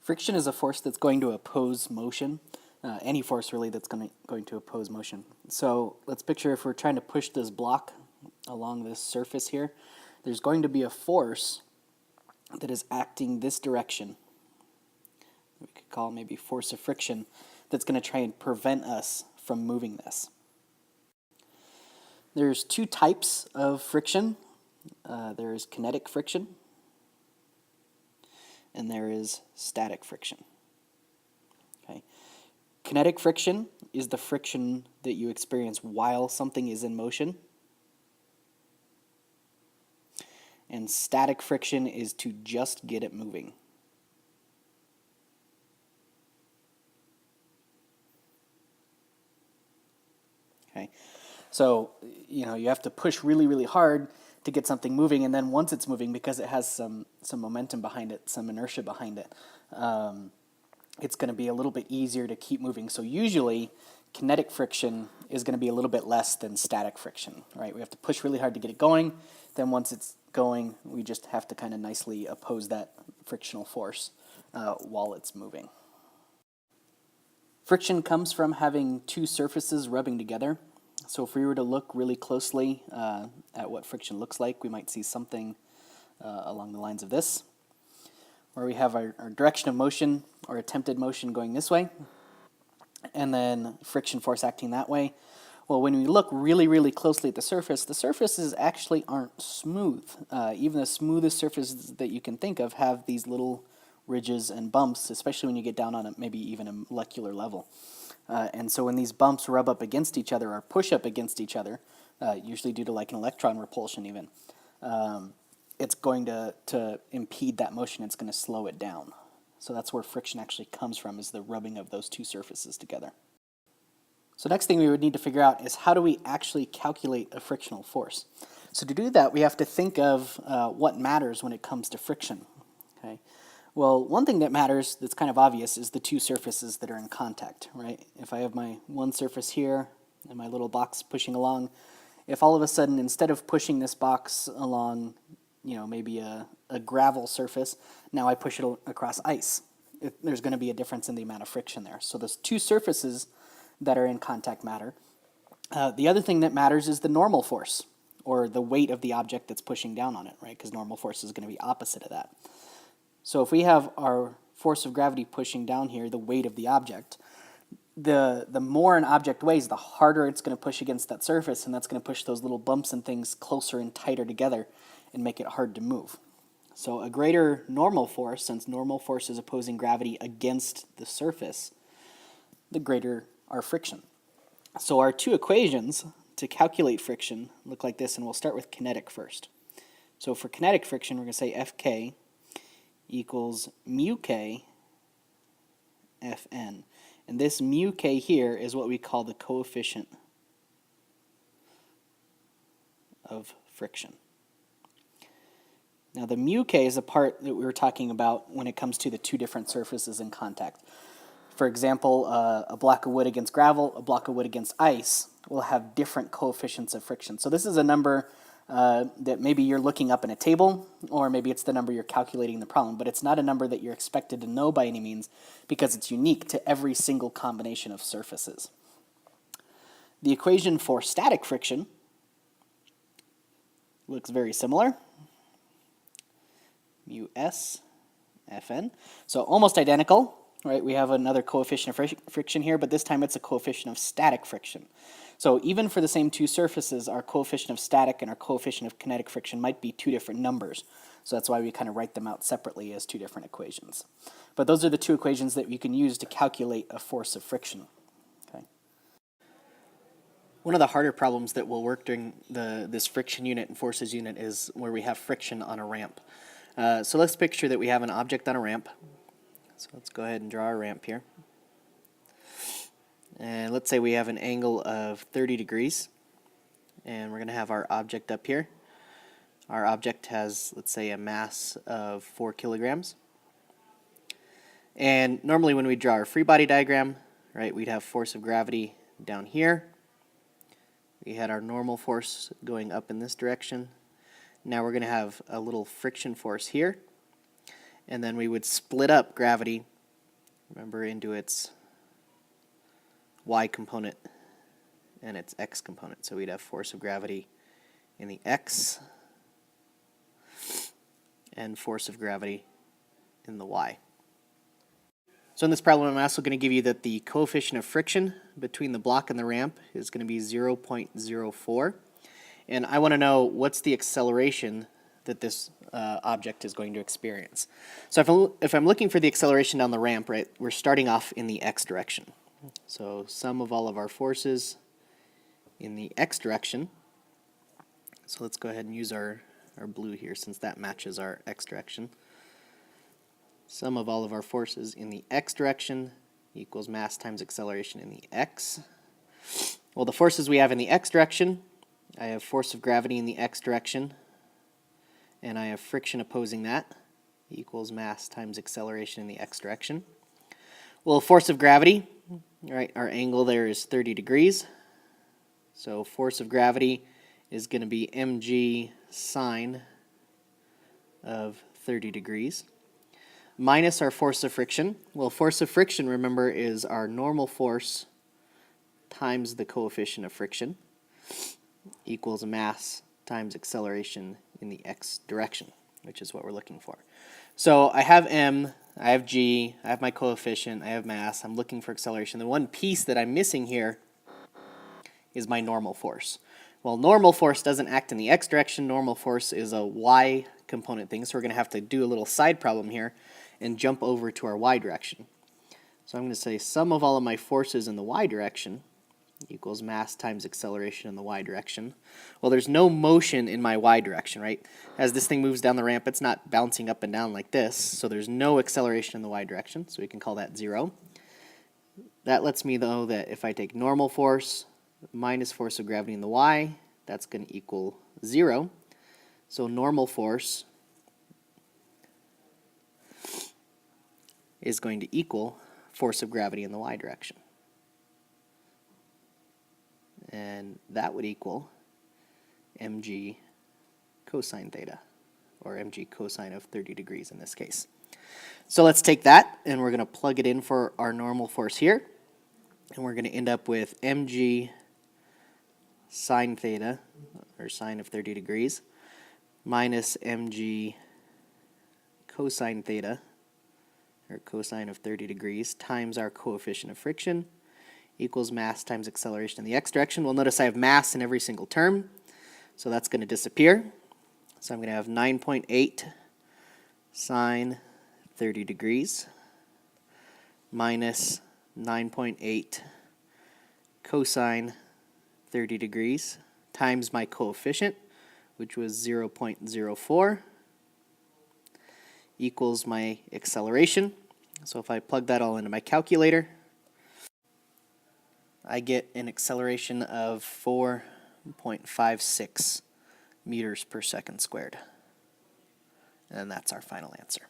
Friction is a force that's going to oppose motion, any force really that's going to oppose motion. So let's picture if we're trying to push this block along this surface here, there's going to be a force that is acting this direction. We could call it maybe force of friction that's going to try and prevent us from moving this. There's two types of friction. There is kinetic friction and there is static friction. Okay. Kinetic friction is the friction that you experience while something is in motion. And static friction is to just get it moving. Okay. So, you have to push really, really hard to get something moving, and then once it's moving, because it has some momentum behind it, some inertia behind it, it's going to be a little bit easier to keep moving. So usually, kinetic friction is going to be a little bit less than static friction, right? We have to push really hard to get it going, then once it's going, we just have to kind of nicely oppose that frictional force while it's moving. Friction comes from having two surfaces rubbing together. So if we were to look really closely at what friction looks like, we might see something along the lines of this, where we have our direction of motion or attempted motion going this way, and then friction force acting that way. Well, when we look really, really closely at the surfaces actually aren't smooth. Even the smoothest surfaces that you can think of have these little ridges and bumps, especially when you get down on maybe even a molecular level. And so when these bumps rub up against each other or push up against each other, usually due to like an electron repulsion even, it's going to impede that motion. It's going to slow it down. So that's where friction actually comes from, is the rubbing of those two surfaces together. So next thing we would need to figure out is how do we actually calculate a frictional force? So to do that, we have to think of what matters when it comes to friction. Okay. Well, one thing that matters that's kind of obvious is the two surfaces that are in contact, right? If I have my one surface here and my little box pushing along, if all of a sudden instead of pushing this box along, maybe a gravel surface, now I push it across ice, there's going to be a difference in the amount of friction there. So those two surfaces that are in contact matter. The other thing that matters is the normal force, or the weight of the object that's pushing down on it, right? Because normal force is going to be opposite of that. So if we have our force of gravity pushing down here, the weight of the object, the more an object weighs, the harder it's going to push against that surface, and that's going to push those little bumps and things closer and tighter together and make it hard to move. So a greater normal force, since normal force is opposing gravity against the surface, the greater our friction. So our two equations to calculate friction look like this, and we'll start with kinetic first. So for kinetic friction, we're going to say Fk equals mu k Fn. And this mu k here is what we call the coefficient of friction. Now the mu k is a part that we were talking about when it comes to the two different surfaces in contact. For example, a block of wood against gravel, a block of wood against ice will have different coefficients of friction. So this is a number that maybe you're looking up in a table, or maybe it's the number you're calculating in the problem, but it's not a number that you're expected to know by any means because it's unique to every single combination of surfaces. The equation for static friction looks very similar. Mu s Fn. So almost identical, right? We have another coefficient of friction here, but this time it's a coefficient of static friction. So even for the same two surfaces, our coefficient of static and our coefficient of kinetic friction might be two different numbers. So that's why we kind of write them out separately as two different equations. But those are the two equations that you can use to calculate a force of friction. Okay. One of the harder problems that will work during this friction unit and forces unit is where we have friction on a ramp. So let's picture that we have an object on a ramp. So let's go ahead and draw our ramp here. And let's say we have an angle of 30 degrees. And we're going to have our object up here. Our object has, let's say, a mass of 4 kilograms. And normally when we draw our free body diagram, right, we'd have force of gravity down here. We had our normal force going up in this direction. Now we're going to have a little friction force here. And then we would split up gravity remember, into its y component and its x component. So we'd have force of gravity in the x and force of gravity in the y. So in this problem, I'm also going to give you that the coefficient of friction between the block and the ramp is going to be 0.04. And I want to know what's the acceleration that this object is going to experience. So if I'm looking for the acceleration down the ramp, right, we're starting off in the x direction. So sum of all of our forces in the x direction. So let's go ahead and use our blue here since that matches our x direction. Sum of all of our forces in the x direction equals mass times acceleration in the x. Well, the forces we have in the x direction, I have force of gravity in the x direction, and I have friction opposing that, equals mass times acceleration in the x direction. Well, force of gravity, right, our angle there is 30 degrees. So force of gravity is going to be mg sine of 30 degrees. Minus our force of friction. Well, force of friction, remember, is our normal force times the coefficient of friction equals mass times acceleration in the x direction, which is what we're looking for. So I have m, I have g, I have my coefficient, I have mass, I'm looking for acceleration. The one piece that I'm missing here is my normal force. Well, normal force doesn't act in the x direction. Normal force is a y component thing, so we're going to have to do a little side problem here and jump over to our y direction. So I'm going to say sum of all of my forces in the y direction equals mass times acceleration in the y direction. Well, there's no motion in my y direction, right? As this thing moves down the ramp, it's not bouncing up and down like this, so there's no acceleration in the y direction, so we can call that 0. That lets me know that if I take normal force minus force of gravity in the y, that's going to equal 0. So normal force is going to equal force of gravity in the y direction. And that would equal mg cosine theta, or mg cosine of 30 degrees in this case. So let's take that, and we're going to plug it in for our normal force here. And we're going to end up with mg sine theta, or sine of 30 degrees, minus mg cosine theta, or cosine of 30 degrees, times our coefficient of friction, equals mass times acceleration in the x direction. Well, notice I have mass in every single term, so that's going to disappear. So I'm going to have 9.8 sine 30 degrees minus 9.8 cosine 30 degrees times my coefficient, which was 0.04, equals my acceleration. So if I plug that all into my calculator, I get an acceleration of 4.56 meters per second squared. And that's our final answer.